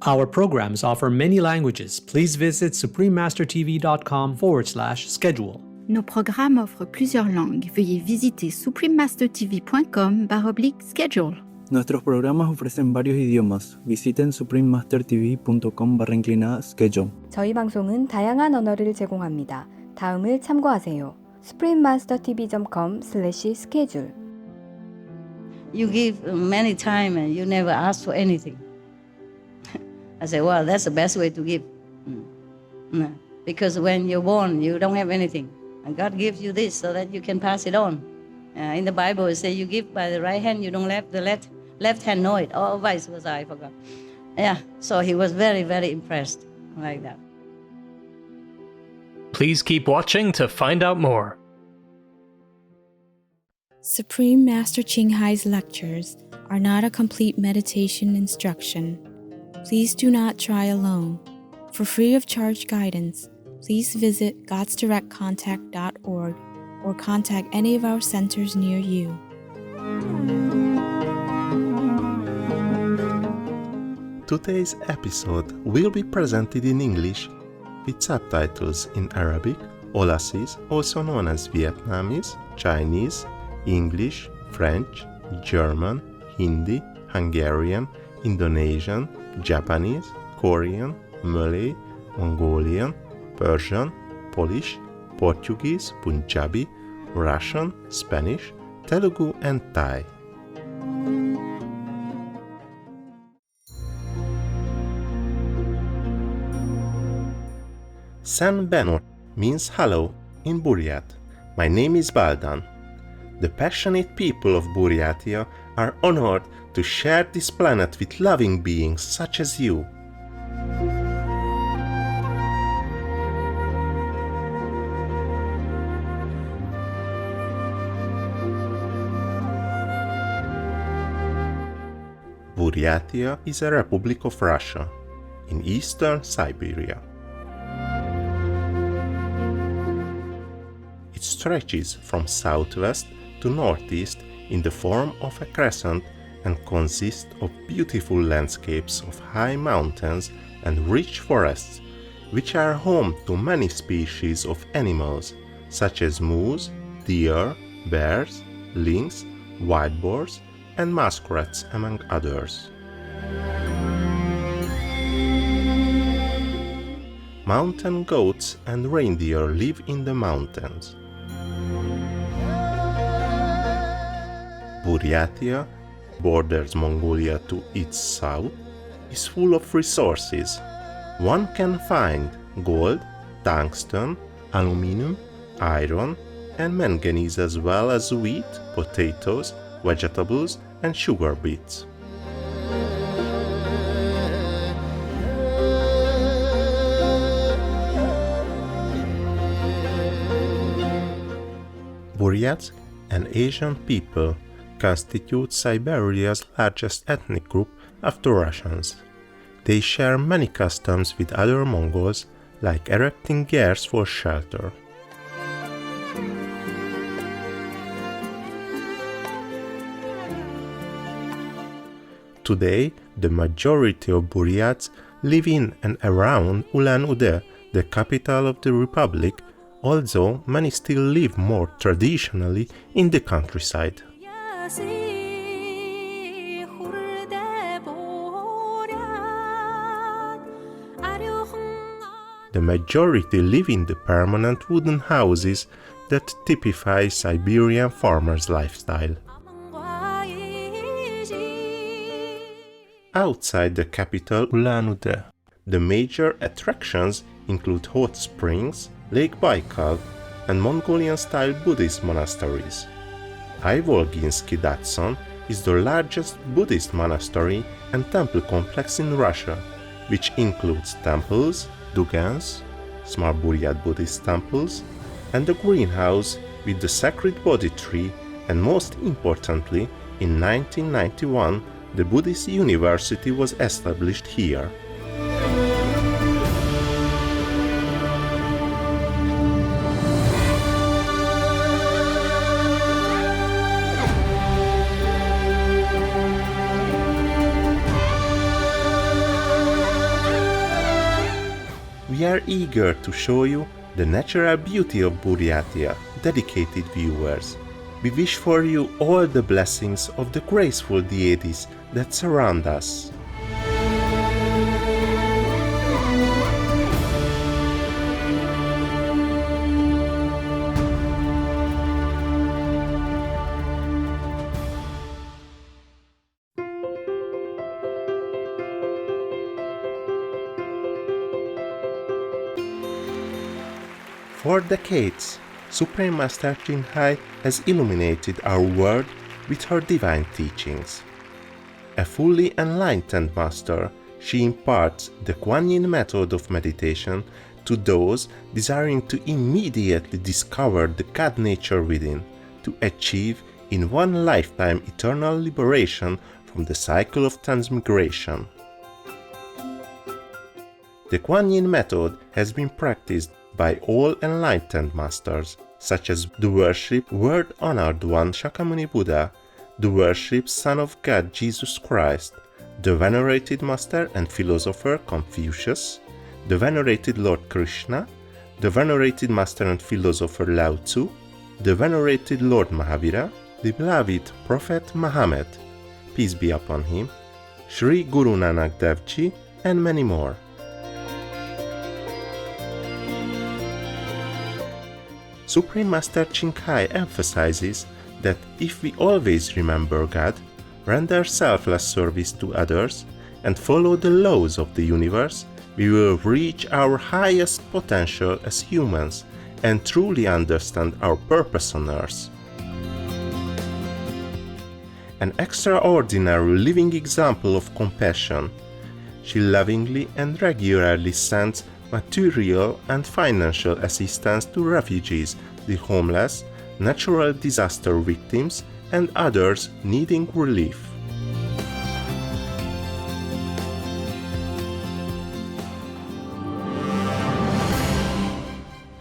Our programs offer many languages. Please visit suprememastertv.com/schedule. Nos programmes offrent plusieurs langues. Veuillez visiter suprememastertv.com/schedule. Nuestros programas ofrecen varios idiomas. Visiten suprememastertv.com/schedule. 저희 방송은 다양한 언어를 제공합니다. 다음을 참고하세요. suprememastertv.com/schedule. You give many time and you never ask for anything. I say, well, that's the best way to give. Because when you're born, you don't have anything. And God gives you this so that you can pass it on. In the Bible, it says you give by the right hand, you don't let the left hand know it. Or vice versa, I forgot. Yeah, so he was very, very impressed like that. Please keep watching to find out more. Supreme Master Ching Hai's lectures are not a complete meditation instruction. Please do not try alone. For free of charge guidance, please visit godsdirectcontact.org or contact any of our centers near you. Today's episode will be presented in English with subtitles in Arabic, Aulacese, also known as Vietnamese, Chinese, English, French, German, Hindi, Hungarian, Indonesian, Japanese, Korean, Malay, Mongolian, Persian, Polish, Portuguese, Punjabi, Russian, Spanish, Telugu, and Thai. San Benot means hello in Buryat. My name is Baldan. The passionate people of Buryatia are honored to share this planet with loving beings such as you. Buryatia is a republic of Russia in eastern Siberia. It stretches from southwest to northeast in the form of a crescent and consists of beautiful landscapes of high mountains and rich forests, which are home to many species of animals such as moose, deer, bears, lynx, wild boars, and muskrats, among others. Mountain goats and reindeer live in the mountains. Buryatia borders Mongolia to its south, is full of resources. One can find gold, tungsten, aluminum, iron, and manganese, as well as wheat, potatoes, vegetables, and sugar beets. Buryats, an Asian people, constitute Siberia's largest ethnic group after Russians. They share many customs with other Mongols, like erecting gears for shelter. Today, the majority of Buryats live in and around Ulan-Ude, the capital of the republic, although many still live more traditionally in the countryside. The majority live in the permanent wooden houses that typify Siberian farmers' lifestyle. Outside the capital Ulan-Ude, the major attractions include hot springs, Lake Baikal, and Mongolian-style Buddhist monasteries. Ivolginsky Datsun is the largest Buddhist monastery and temple complex in Russia, which includes temples, dugans, small Buryat Buddhist temples, and the greenhouse with the sacred Bodhi tree, and most importantly, in 1991, the Buddhist University was established here. we are eager to show you the natural beauty of Buryatia, dedicated viewers. We wish for you all the blessings of the graceful deities that surround us. For decades, Supreme Master Ching Hai has illuminated our world with her divine teachings. A fully enlightened master, she imparts the Kuan Yin method of meditation to those desiring to immediately discover the God nature within, to achieve in one lifetime eternal liberation from the cycle of transmigration. The Kuan Yin method has been practiced by all enlightened masters, such as the worshipped Word-honored One Shakyamuni Buddha, the worshipped Son of God Jesus Christ, the venerated master and philosopher Confucius, the venerated Lord Krishna, the venerated master and philosopher Lao Tzu, the venerated Lord Mahavira, the beloved Prophet Muhammad, peace be upon him, Sri Guru Nanak Dev Ji, and many more. Supreme Master Ching Hai emphasizes that if we always remember God, render selfless service to others, and follow the laws of the universe, we will reach our highest potential as humans and truly understand our purpose on earth. An extraordinary living example of compassion, she lovingly and regularly sends material and financial assistance to refugees, the homeless, natural disaster victims, and others needing relief.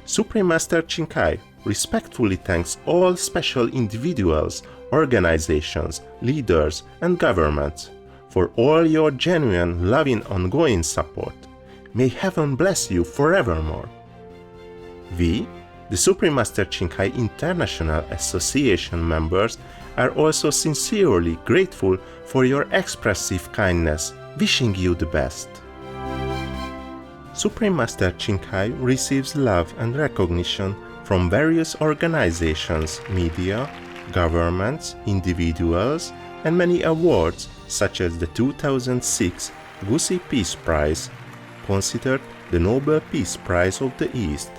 Supreme Master Ching Hai respectfully thanks all special individuals, organizations, leaders, and governments for all your genuine, loving, ongoing support. May heaven bless you forevermore. We, the Supreme Master Ching Hai International Association members, are also sincerely grateful for your expressive kindness, wishing you the best. Supreme Master Ching Hai receives love and recognition from various organizations, media, governments, individuals, and many awards such as the 2006 Gusi Peace Prize, considered the Nobel Peace Prize of the East,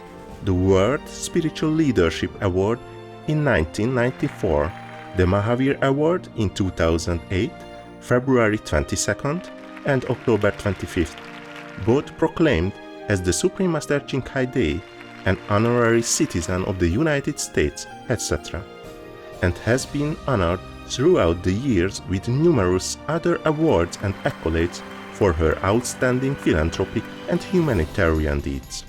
the World Spiritual Leadership Award in 1994, the Mahavir Award in 2008, February 22nd and October 25th, both proclaimed as the Supreme Master Ching Hai Day, an honorary citizen of the United States, etc., and has been honored throughout the years with numerous other awards and accolades for her outstanding philanthropic and humanitarian deeds.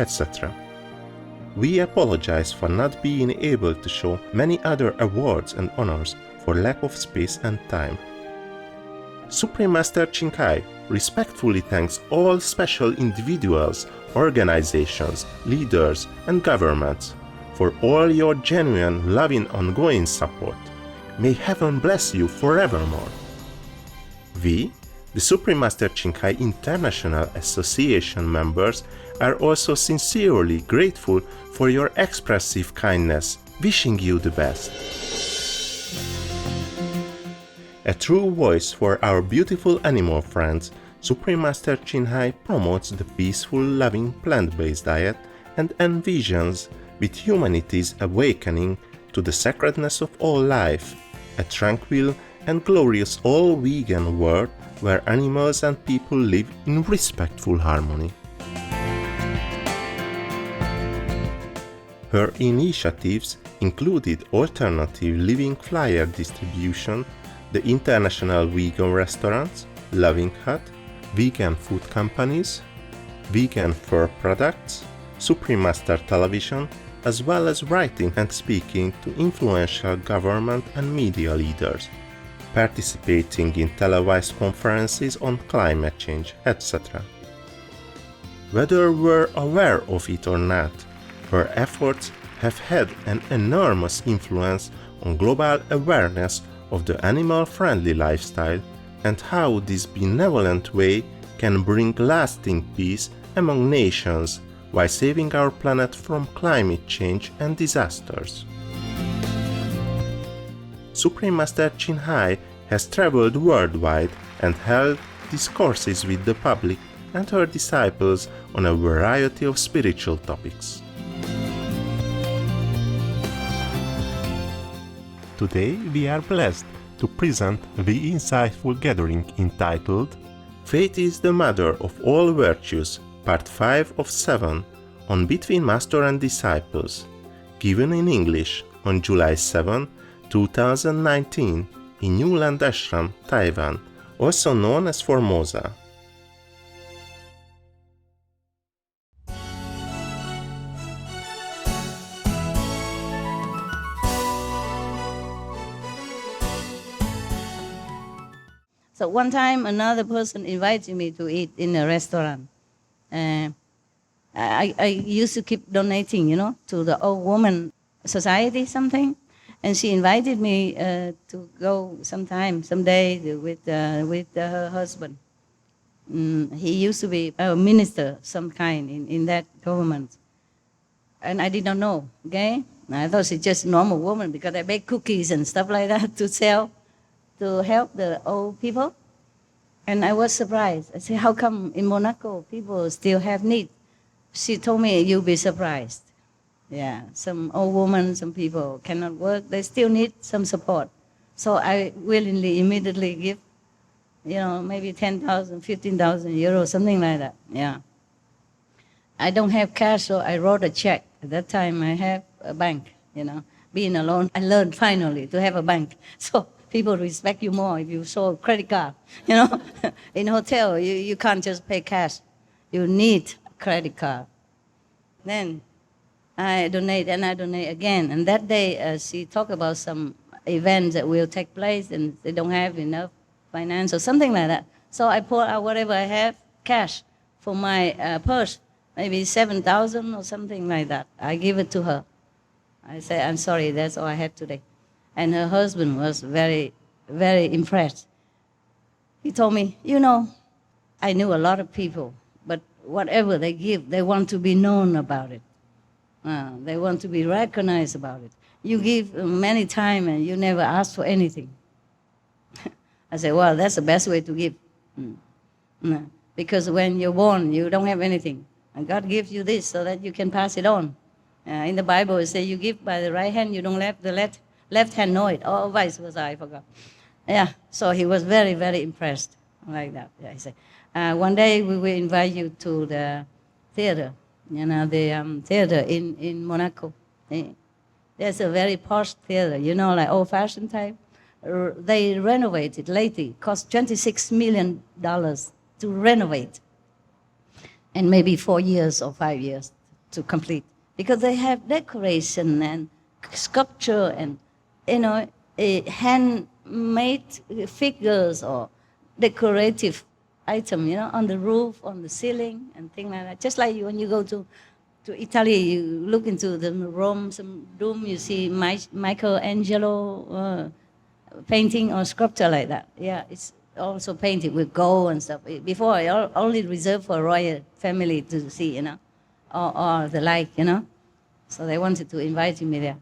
etc. We apologize for not being able to show many other awards and honors for lack of space and time. Supreme Master Ching Hai respectfully thanks all special individuals, organizations, leaders, and governments for all your genuine, loving, ongoing support. May heaven bless you forevermore. We, the Supreme Master Ching Hai International Association members, are also sincerely grateful for your expressive kindness, wishing you the best. A true voice for our beautiful animal friends, Supreme Master Ching Hai promotes the peaceful, loving plant-based diet and envisions with humanity's awakening to the sacredness of all life, a tranquil and glorious all-vegan world where animals and people live in respectful harmony. Her initiatives included alternative living flyer distribution, the international vegan restaurants, Loving Hut, vegan food companies, vegan fur products, Supreme Master Television, as well as writing and speaking to influential government and media leaders, participating in televised conferences on climate change, etc. Whether we're aware of it or not, her efforts have had an enormous influence on global awareness of the animal-friendly lifestyle and how this benevolent way can bring lasting peace among nations while saving our planet from climate change and disasters. Supreme Master Ching Hai has traveled worldwide and held discourses with the public and her disciples on a variety of spiritual topics. Today we are blessed to present the insightful gathering entitled Faith is the Mother of All Virtues, Part 5 of 7, on Between Master and Disciples, given in English on July 7, 2019 in Newland Ashram, Taiwan, also known as Formosa. So one time another person invited me to eat in a restaurant. I used to keep donating, to the old woman society something. And she invited me to go someday with her husband. He used to be a minister some kind in that government. And I did not know, okay? I thought she's just a normal woman because I bake cookies and stuff like that to sell, to help the old people. And I was surprised. I said, how come in Monaco people still have need? She told me, you'll be surprised. Yeah, some old women, some people cannot work. They still need some support. So I willingly, immediately give, maybe 10,000, 15,000 euros, something like that. Yeah. I don't have cash, so I wrote a check. At that time, I have a bank, Being alone, I learned finally to have a bank. So people respect you more if you show a credit card. In a hotel, you can't just pay cash. You need a credit card. Then I donate and I donate again. And that day, she talked about some events that will take place and they don't have enough finance or something like that. So I pull out whatever I have, cash, for my purse, maybe 7,000 or something like that. I give it to her. I say, I'm sorry, that's all I have today. And her husband was very, very impressed. He told me, I knew a lot of people, but whatever they give, they want to be known about it. They want to be recognized about it. You give many times and you never ask for anything. I said, well, that's the best way to give. Because when you're born, you don't have anything. And God gives you this so that you can pass it on. In the Bible, it says you give by the right hand, you don't let the left hand know it. Or vice versa, I forgot. Yeah, so he was very, very impressed like that. Yeah, he said, one day we will invite you to the theater, the theater in Monaco. There's a very posh theater, like old-fashioned type. They renovated lately. Cost $26 million to renovate. And maybe 4 years or 5 years to complete because they have decoration and sculpture and, handmade figures or decorative item, on the roof, on the ceiling, and things like that. Just like when you go to Italy, you look into the Rome, some room, you see Michelangelo painting or sculpture like that. Yeah, it's also painted with gold and stuff. Before, I only reserved for royal family to see, or the like, So they wanted to invite me there.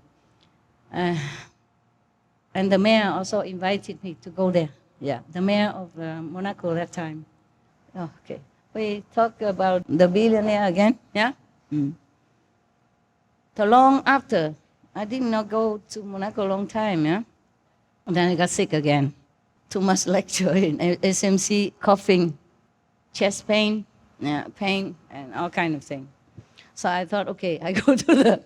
And the mayor also invited me to go there. Yeah, the mayor of Monaco that time. Oh, okay. We talk about the billionaire again, yeah? So long after, I did not go to Monaco a long time, yeah? And then I got sick again. Too much lecture in SMC, coughing, chest pain, pain, and all kind of things. So I thought, okay, I go to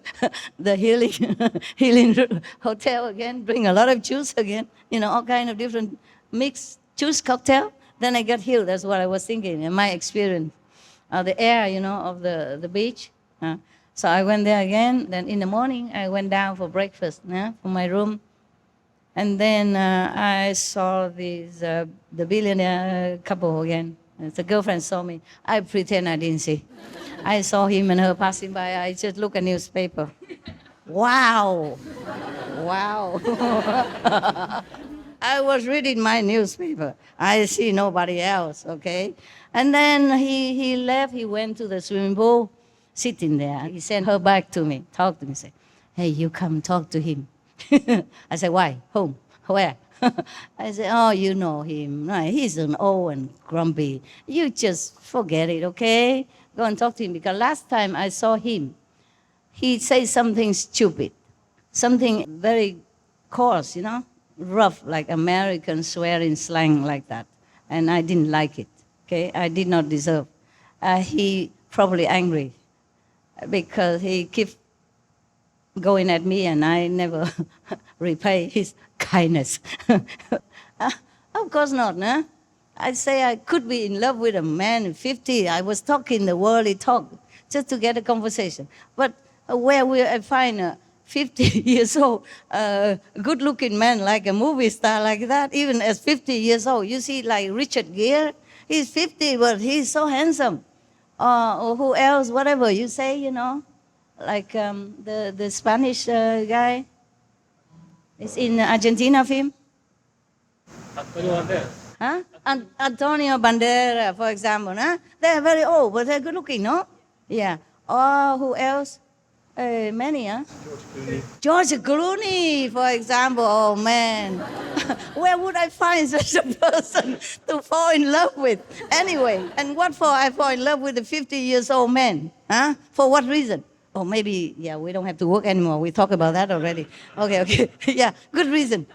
the healing hotel again, bring a lot of juice again, all kind of different mixed juice cocktail. Then I got healed. That's what I was thinking in my experience. The air, of the beach. So I went there again. Then in the morning, I went down for breakfast from my room. And then I saw the billionaire couple again. The girlfriend saw me. I pretend I didn't see. I saw him and her passing by. I just look at newspaper. Wow. Wow. I was reading my newspaper. I see nobody else, okay? And then he left. He went to the swimming pool, sitting there. He sent her back to me, talked to me, said, hey, you come talk to him. I said, why? Whom? Where? I said, oh, you know him. He's an old and grumpy. You just forget it, okay? Go and talk to him. Because last time I saw him, he said something stupid, something very coarse, rough, like American swearing slang like that. And I didn't like it, okay? I did not deserve. He probably angry because he kept going at me and I never repay his kindness. Of course not, no? I'd say I could be in love with a man 50. I was talking the worldly talk just to get a conversation. But where will I find a 50 years old, good-looking man like a movie star like that, even as 50 years old? You see, like Richard Gere, he's 50, but he's so handsome. Or who else, whatever you say, like the Spanish guy. It's in Argentina film. Huh? Antonio Banderas, for example. Huh? They're very old, but they're good-looking, no? Yeah. Or who else? Many, huh? George Clooney, for example. Oh, man. Where would I find such a person to fall in love with? Anyway, and what for I fall in love with a 50-years-old man? Huh? For what reason? Oh, maybe, we don't have to work anymore. We talked about that already. Okay. Yeah, good reason.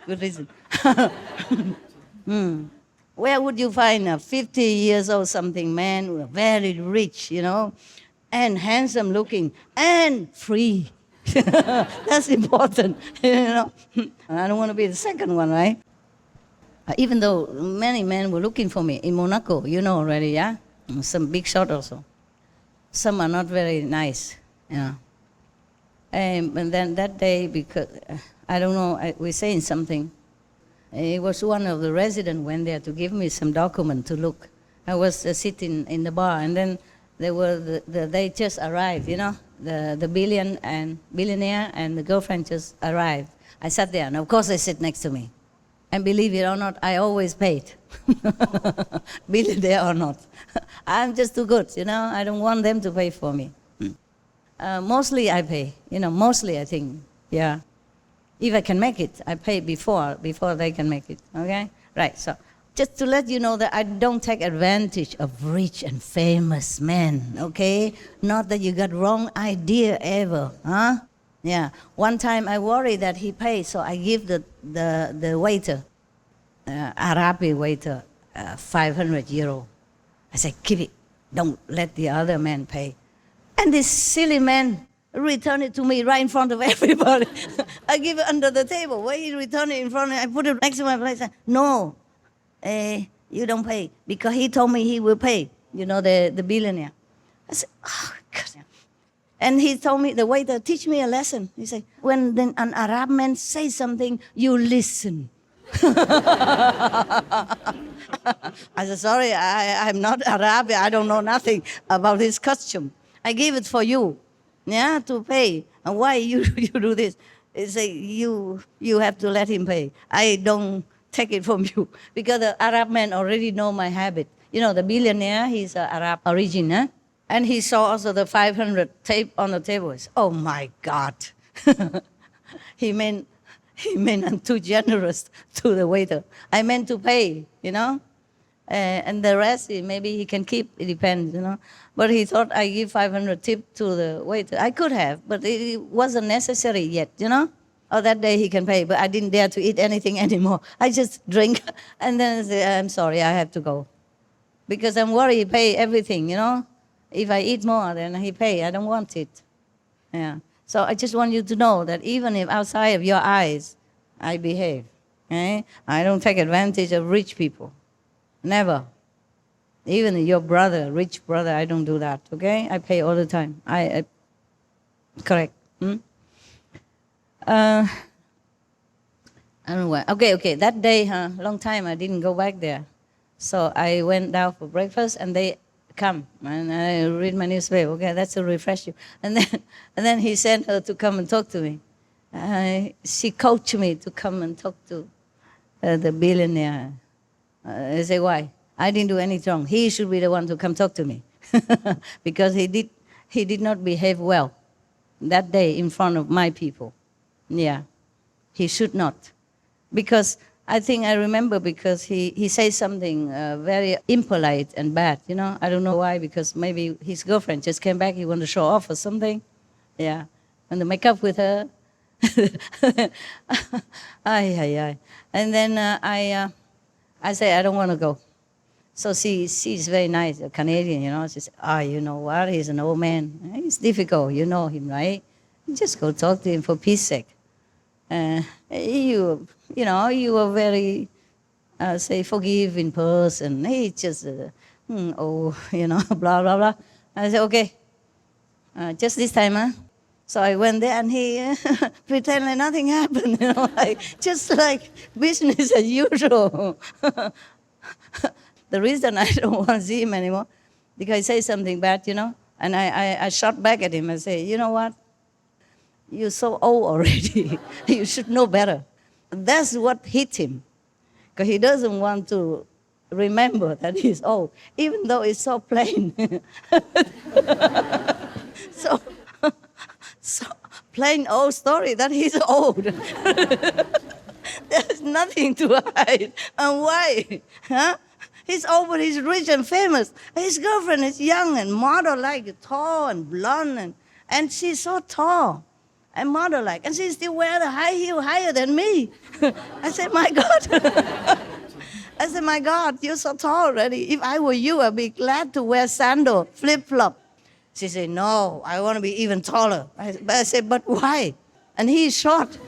Where would you find a 50-years-old something man, very rich, and handsome looking, and free? That's important, I don't want to be the second one, right? Even though many men were looking for me in Monaco, already, yeah? Some big shot also. Some are not very nice, And then that day, because, I don't know, we're saying something. It was one of the residents went there to give me some document to look. I was sitting in the bar, and then they just arrived, the billionaire and the girlfriend just arrived. I sat there, and of course they sit next to me. And believe it or not, I always paid, billionaire or not. I'm just too good, I don't want them to pay for me. Mostly I pay, mostly I think, yeah. If I can make it, I pay before they can make it, okay? Right, so just to let you know that I don't take advantage of rich and famous men, okay? Not that you got wrong idea ever, huh? Yeah, one time I worried that he paid, so I give the waiter, Arabic waiter, 500 euro. I said, keep it, don't let the other man pay. And this silly man returned it to me right in front of everybody. I give it under the table. Why he returned it in front of me? I put it next to my place. No, you don't pay. Because he told me he will pay, the billionaire. I said, oh, God. And he told me, the waiter, teach me a lesson. He said, when then an Arab man says something, you listen. I said, sorry, I'm not Arab. I don't know nothing about this custom. I gave it for you, yeah, to pay. And why you do this? He said, you have to let him pay. I don't take it from you because the Arab man already know my habit. You know, the billionaire, he's Arab origin, huh? And he saw also the 500 tape on the table. He said, oh my God. He meant I'm too generous to the waiter. I meant to pay, you know. And the rest, maybe he can keep, it depends, you know. But he thought I give 500 tip to the waiter. I could have, but it wasn't necessary yet, you know. Oh, that day he can pay, but I didn't dare to eat anything anymore. I just drink, and then I say, I'm sorry, I have to go. Because I'm worried he pay everything, you know. If I eat more, then he pay. I don't want it. Yeah. So I just want you to know that even if outside of your eyes, I behave. Okay? I don't take advantage of rich people. Never. Even your brother, rich brother, I don't do that. Okay? I pay all the time. I correct. I don't know why. Okay. That day, long time I didn't go back there. So I went down for breakfast, and they come, and I read my newspaper. Okay, that's to refresh you. And then he sent her to come and talk to me. She coached me to come and talk to the billionaire. I say, why? I didn't do anything wrong. He should be the one to come talk to me because he did not behave well that day in front of my people. Yeah, he should not, because I think I remember because he says something very impolite and bad, you know. I don't know why, because maybe his girlfriend just came back, he wanted to show off or something. Yeah, and to make up with her. And then I say, I don't want to go. So she's very nice, a Canadian, you know. She said, you know what, he's an old man. It's difficult, you know him, right? Just go talk to him for peace sake. You know, you are very, say, forgiving person. He just, you know, blah, blah, blah. I said, okay, just this time, huh? So I went there, and he pretended like nothing happened, you know, just like business as usual. The reason I don't want to see him anymore, because he says something bad, you know, and I shot back at him and say, you know what? You're so old already. You should know better. That's what hit him, because he doesn't want to remember that he's old, even though it's so plain. so plain old story that he's old. There's nothing to hide. And why? Huh? He's old, but he's rich and famous. His girlfriend is young and model-like, tall and blonde, and she's so tall and model-like, and she still wears the high heel higher than me. I said, my God. I said, my God, you're so tall already. If I were you, I'd be glad to wear sandal, flip-flop. She said, no, I want to be even taller. I said, but why? And he's short.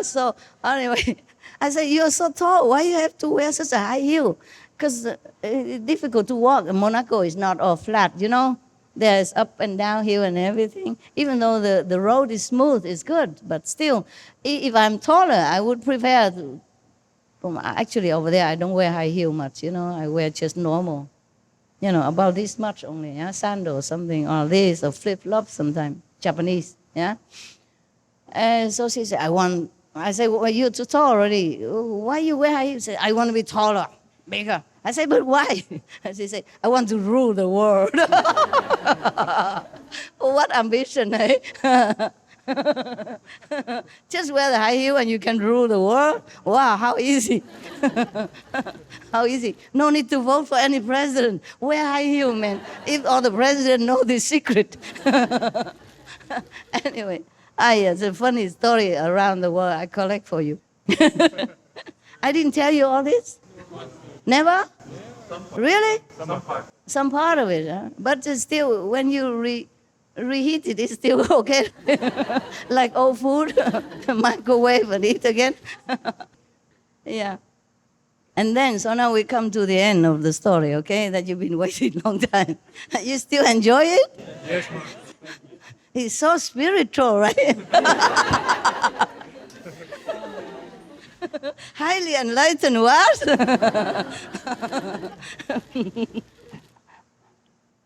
So anyway, I said, you're so tall. Why you have to wear such a high heel? Because it's difficult to walk. And Monaco is not all flat, you know. There's up and down hill and everything. Even though the road is smooth, it's good. But still, if I'm taller, I would prefer to. Actually, over there, I don't wear high heel much, you know. I wear just normal, you know, about this much only, yeah? Sandal or something, or this, or flip-flop sometimes, Japanese, yeah? So she said, I said, well, you're too tall already. Why you wear high heels? She said, I want to be taller, bigger. I said, but why? She said, I want to rule the world. What ambition, eh? Just wear the high heel and you can rule the world? Wow, how easy. How easy. No need to vote for any president. Wear high heel, man. If all the president know this secret. Anyway, it's a funny story around the world I collect for you. I didn't tell you all this? Never? Really? Some part of it, huh? But still, when you reheat it, it's still okay. Like old food, microwave and eat again. Yeah. And then, so now we come to the end of the story, okay? That you've been waiting a long time. You still enjoy it? Yes, ma'am. He's so spiritual, right? Highly enlightened, what?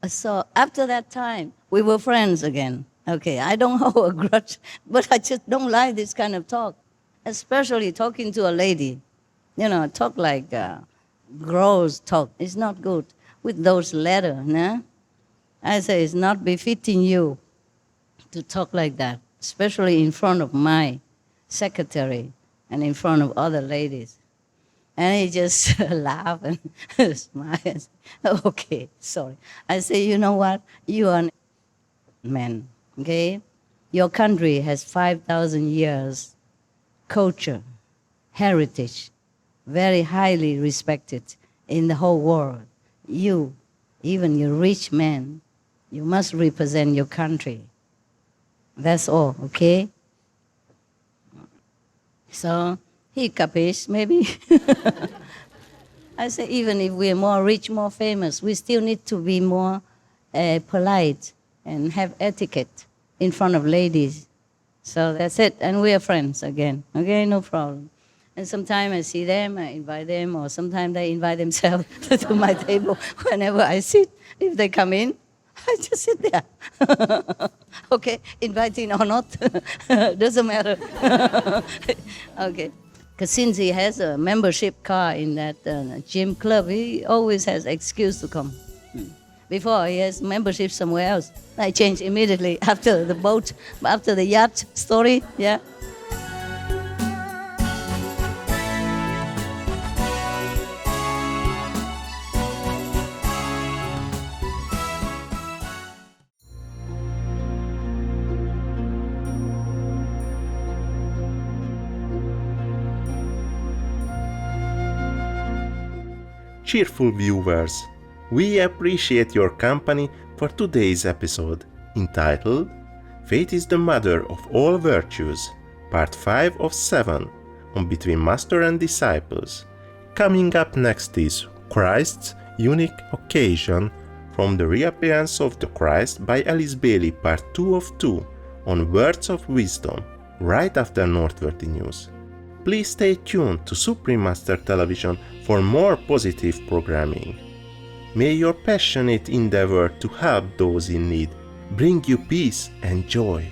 So after that time, we were friends again. Okay, I don't hold a grudge, but I just don't like this kind of talk, especially talking to a lady. You know, talk like gross talk. It's not good with those letters, nah? I say it's not befitting you to talk like that, especially in front of my secretary and in front of other ladies. And he just laugh and smile. And say, okay, sorry. I say, you know what? You are a man, okay? Your country has 5,000 years culture, heritage, very highly respected in the whole world. You, even you rich man, you must represent your country. That's all, okay? So he capish, maybe. I say, even if we're more rich, more famous, we still need to be more polite and have etiquette in front of ladies. So that's it, and we are friends again. Okay, no problem. And sometimes I see them, I invite them, or sometimes they invite themselves to my table whenever I sit. If they come in, I just sit there. Okay, inviting or not, doesn't matter. Okay, because since he has a membership card in that gym club, he always has excuse to come. Before, he has membership somewhere else. I change immediately after the boat, after the yacht story, yeah. Cheerful viewers, we appreciate your company for today's episode, entitled Faith is the Mother of All Virtues, Part 5 of 7, on Between Master and Disciples. Coming up next is Christ's Unique Occasion, from the Reappearance of the Christ by Alice Bailey, Part 2 of 2, on Words of Wisdom, right after Northworthy News. Please stay tuned to Supreme Master Television for more positive programming. May your passionate endeavor to help those in need bring you peace and joy.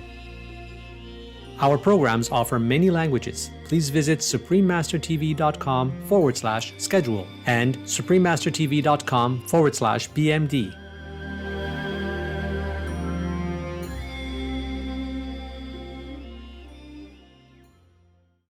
Our programs offer many languages. Please visit suprememastertv.com/schedule and suprememastertv.com/BMD.